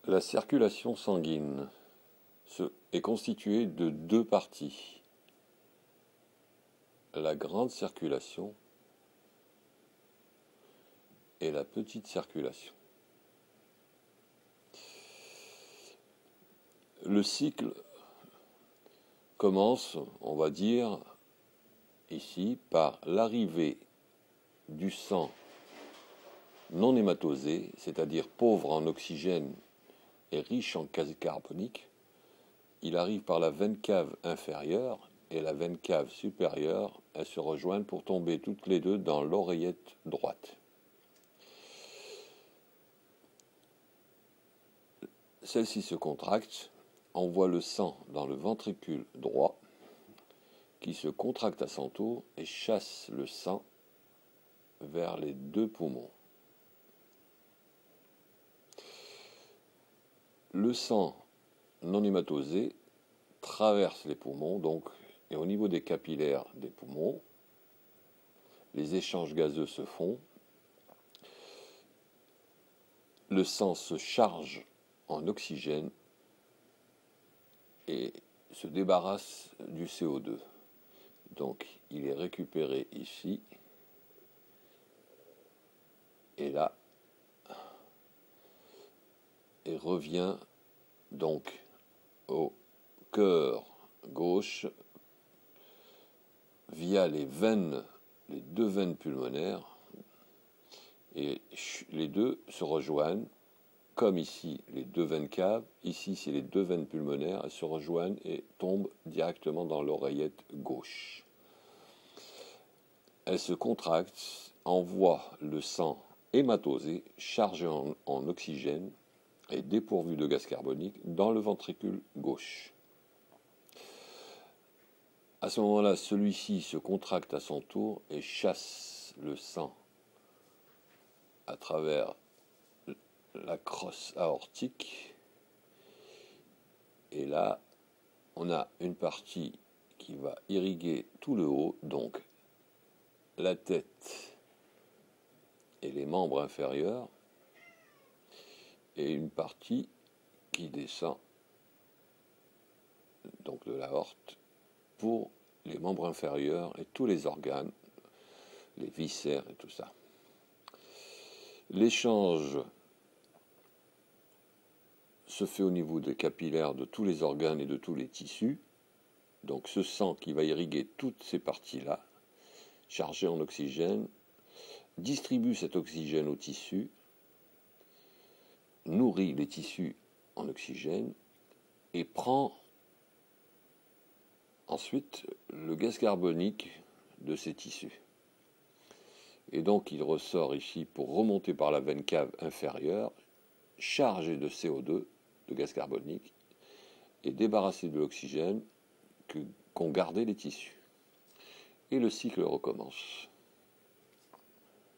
La circulation sanguine est constituée de deux parties. La grande circulation et la petite circulation. Le cycle commence, on va dire, ici, par l'arrivée du sang non hématosé, c'est-à-dire pauvre en oxygène et riche en gaz carbonique. Il arrive par la veine cave inférieure et la veine cave supérieure. Elles se rejoignent pour tomber toutes les deux dans l'oreillette droite. Celle-ci se contracte, envoie le sang dans le ventricule droit, qui se contracte à son tour et chasse le sang vers les deux poumons. Le sang non hématosé traverse les poumons, donc, et au niveau des capillaires des poumons, les échanges gazeux se font, le sang se charge en oxygène et se débarrasse du CO2. Donc il est récupéré ici et là et revient donc au cœur gauche via les veines, les deux veines pulmonaires, et les deux se rejoignent, comme ici les deux veines caves, ici c'est les deux veines pulmonaires, elles se rejoignent et tombent directement dans l'oreillette gauche. Elles se contractent, envoient le sang hématosé, chargé en oxygène et dépourvu de gaz carbonique, dans le ventricule gauche. À ce moment-là, celui-ci se contracte à son tour et chasse le sang à travers la crosse aortique. Et là, on a une partie qui va irriguer tout le haut, donc la tête et les membres inférieurs, et une partie qui descend donc de l'aorte pour les membres inférieurs et tous les organes, les viscères et tout ça. L'échange se fait au niveau des capillaires de tous les organes et de tous les tissus. Donc ce sang qui va irriguer toutes ces parties-là, chargé en oxygène, distribue cet oxygène aux tissus, nourrit les tissus en oxygène et prend ensuite le gaz carbonique de ces tissus. Et donc il ressort ici pour remonter par la veine cave inférieure, chargé de CO2, de gaz carbonique, et débarrassé de l'oxygène qu'ont gardé les tissus. Et le cycle recommence.